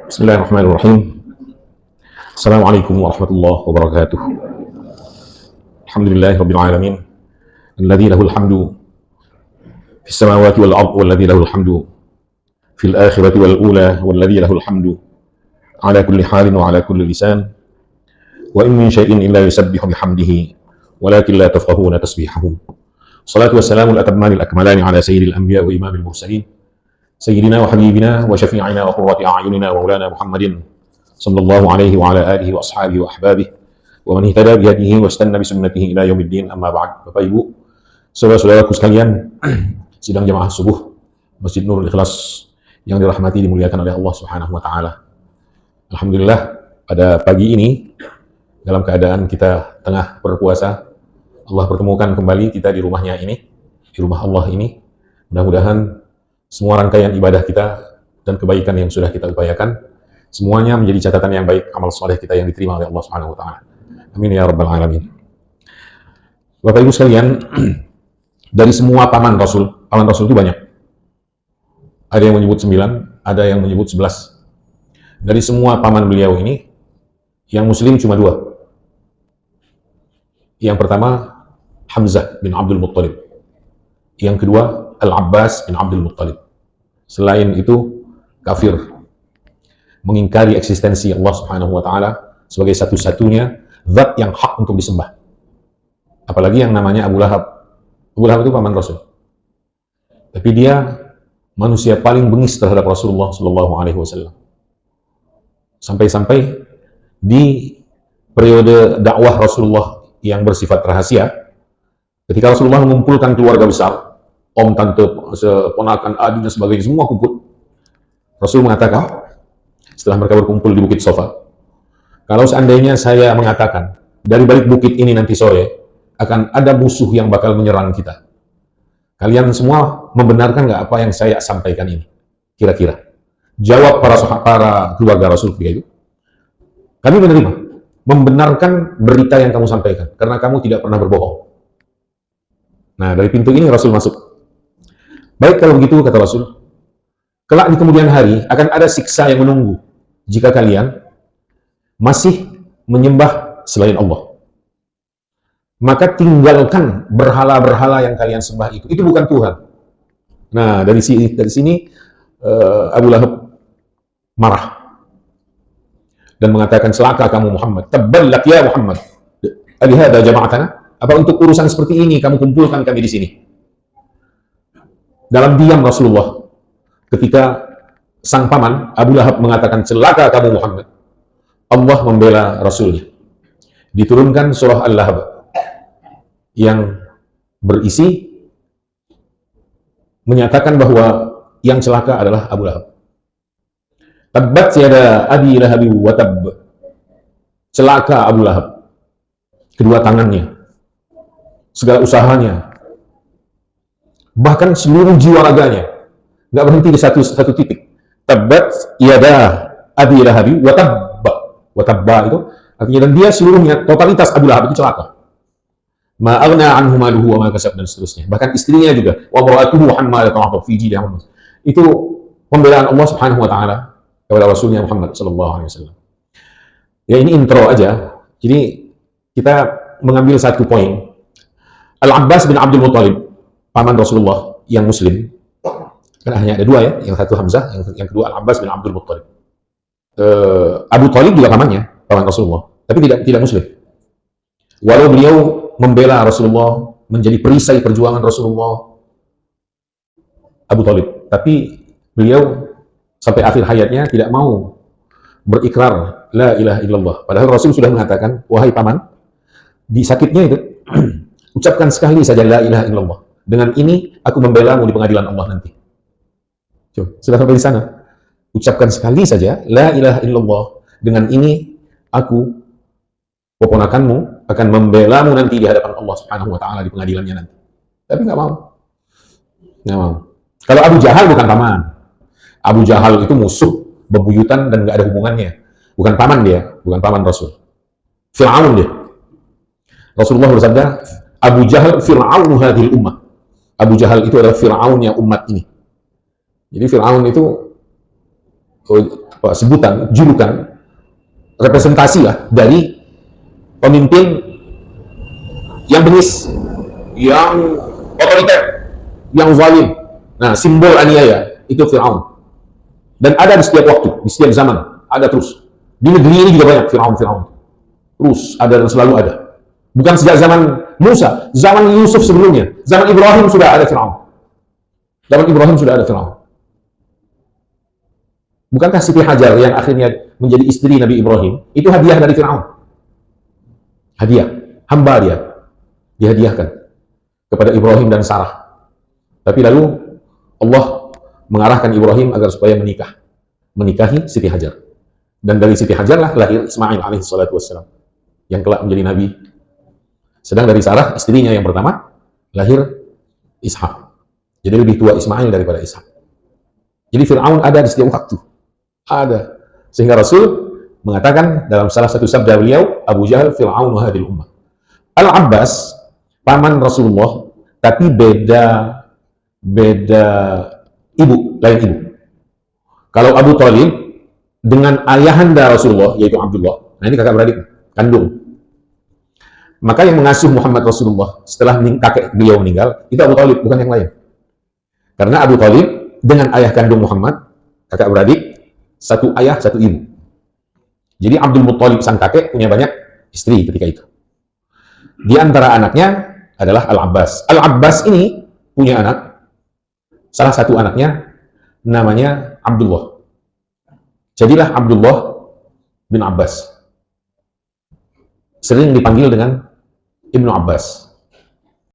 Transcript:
Bismillahirrahmanirrahim. Assalamualaikum warahmatullahi wabarakatuh. Alhamdulillahirabbil alamin. Alladzi lahul hamdu fis samawati wal ardh walladzi lahul hamdu fil akhirati wal ula walladzi lahul hamdu ala kulli halin wa ala kulli lisan. Wa in min syai'in illa yusabbihu bihamdihi walakin la tafqahuna tasbihahum. Salatu wassalamu al-atammanil akmalani ala sayyidil anbiya wa imamil mursalin. Sayyidina wa habibina wa syafi'ina wa qurrati a'yunina wa maulana Muhammadin sallallahu alaihi wa ala alihi wa ashabihi wa ahbabihi wa man ihtada bi hadihi wa istanna bi sunnatihi ila yaumiddin, amma ba'd. Bapak Ibu, saudara-saudaraku sekalian, sidang jamaah subuh Masjid Nurul Ikhlas yang dirahmati dimuliakan oleh Allah Subhanahu wa taala. Alhamdulillah, pada pagi ini dalam keadaan kita tengah berpuasa, Allah pertemukan kembali kita di rumahnya ini, di rumah Allah ini. Mudah-mudahan semua rangkaian ibadah kita dan kebaikan yang sudah kita upayakan, semuanya menjadi catatan yang baik, amal soleh kita yang diterima oleh Allah Subhanahu wa taala. Amin ya rabbal alamin. Bapak Ibu sekalian, dari semua paman Rasul itu banyak. Ada yang menyebut 9, ada yang menyebut 11. Dari semua paman beliau ini, yang muslim cuma 2. Yang pertama, Hamzah bin Abdul Muttalib. Yang kedua, Al-Abbas bin Abdul Muttalib. Selain itu, kafir, mengingkari eksistensi Allah Subhanahu wa taala sebagai satu-satunya zat yang hak untuk disembah. Apalagi yang namanya Abu Lahab. Abu Lahab itu paman Rasul. Tapi dia manusia paling bengis terhadap Rasulullah sallallahu alaihi wasallam. Sampai-sampai di periode dakwah Rasulullah yang bersifat rahasia, ketika Rasulullah mengumpulkan keluarga besar, om, tante, ponakan, adik, dan sebagainya, semua kumpul. Rasul mengatakan, setelah mereka berkumpul di Bukit Sofa, kalau seandainya saya mengatakan, dari balik bukit ini nanti sore, akan ada musuh yang bakal menyerang kita. Kalian semua membenarkan nggak apa yang saya sampaikan ini? Kira-kira. Jawab para keluarga Rasul ketika itu, kami menerima, membenarkan berita yang kamu sampaikan, karena kamu tidak pernah berbohong. Nah, dari pintu ini Rasul masuk. Baik kalau begitu, kata Rasul, kelak di kemudian hari akan ada siksa yang menunggu jika kalian masih menyembah selain Allah. Maka tinggalkan berhala-berhala yang kalian sembah itu. Itu bukan Tuhan. Nah, dari sini Abu Lahab marah dan mengatakan, celaka kamu Muhammad, tabbalak ya Muhammad, alihada jama'atana, apa untuk urusan seperti ini kamu kumpulkan kami di sini? Dalam diam Rasulullah, ketika sang paman Abu Lahab mengatakan, celaka kamu Muhammad, Allah membela Rasulnya. Diturunkan surah Al-Lahab yang berisi menyatakan bahwa yang celaka adalah Abu Lahab. Tabbat yada abi lahabi wa tabb. Celaka Abu Lahab. Kedua tangannya, segala usahanya, bahkan seluruh jiwa raganya, nggak berhenti di satu titik. Tabbat yada abi lahabi wa tabba. Wa tabba itu artinya, dan dia seluruhnya, totalitas Abu Lahab itu celaka. Ma aghna anhu maluhu wa ma kasab, dan seterusnya. Bahkan istrinya juga, wa mar'atuhu hammalatal hatab fi jidihha. Itu pembelaan Allah Subhanahu wa taala kepada Rasulnya Muhammad sallallahu alaihi wasallam. Ya, ini intro aja. Jadi kita mengambil satu poin. Al-Abbas bin Abdul Muttalib, paman Rasulullah yang muslim, karena hanya ada 2 ya, yang satu Hamzah, yang kedua Al-Abbas bin Abdul Muttalib. Abu Thalib juga paman Rasulullah, tapi tidak muslim. Walau beliau membela Rasulullah, menjadi perisai perjuangan Rasulullah, Abu Thalib, tapi beliau sampai akhir hayatnya tidak mau berikrar la ilaha illallah. Padahal Rasul sudah mengatakan, wahai paman, di sakitnya itu ucapkan sekali saja la ilaha illallah. Dengan ini aku membelamu di pengadilan Allah nanti. Coba, sudah sampai di sana. Ucapkan sekali saja la ilaha illallah. Dengan ini aku, keponakanmu, akan membelamu nanti di hadapan Allah Subhanahu wa taala di pengadilannya nanti. Tapi nggak mau. Nggak mau. Kalau Abu Jahal bukan paman. Abu Jahal itu musuh bebuyutan dan nggak ada hubungannya. Bukan paman dia, bukan paman Rasul. Fir'aun dia. Rasulullah bersabda, Abu Jahal Fir'aun hadhil ummah. Abu Jahal itu adalah Fir'aunnya umat ini. Jadi Fir'aun itu sebutan, julukan, representasi lah dari pemimpin yang bengis, yang otoriter, yang zalim. Nah, simbol aniaya itu Fir'aun. Dan ada di setiap waktu, di setiap zaman, ada terus. Di negeri ini juga banyak Fir'aun. Terus ada dan selalu ada. Bukan sejak zaman Musa, zaman Yusuf sebelumnya, zaman Ibrahim sudah ada Fir'aun. Zaman Ibrahim sudah ada Fir'aun. Bukankah Siti Hajar yang akhirnya menjadi istri Nabi Ibrahim, itu hadiah dari Fir'aun? Hadiah, hamba dia, dihadiahkan kepada Ibrahim dan Sarah. Tapi lalu Allah mengarahkan Ibrahim agar supaya menikahi Siti Hajar. Dan dari Siti Hajar lah lahir Ismail alaihi salatu wassalam, yang kelak menjadi Nabi. Sedang dari Sarah, istrinya yang pertama, lahir Ishak. Jadi lebih tua Ismail daripada Ishak. Jadi Fir'aun ada di setiap waktu. Ada. Sehingga Rasul mengatakan dalam salah satu sabda beliau, Abu Jahal Fir'aun hadil ummah. Al-Abbas, paman Rasulullah, tapi beda ibu, lain ibu. Kalau Abu Thalib dengan ayahanda Rasulullah, yaitu Abdullah, nah ini kakak beradik, kandung. Maka yang mengasuh Muhammad Rasulullah setelah kakek beliau meninggal, itu Abu Thalib, bukan yang lain. Karena Abu Thalib dengan ayah kandung Muhammad, kakak beradik, satu ayah, satu ibu. Jadi Abdul Muttalib sang kakek punya banyak istri ketika itu. Di antara anaknya adalah Al-Abbas. Al-Abbas ini punya anak, salah satu anaknya namanya Abdullah. Jadilah Abdullah bin Abbas. Sering dipanggil dengan Ibnu Abbas.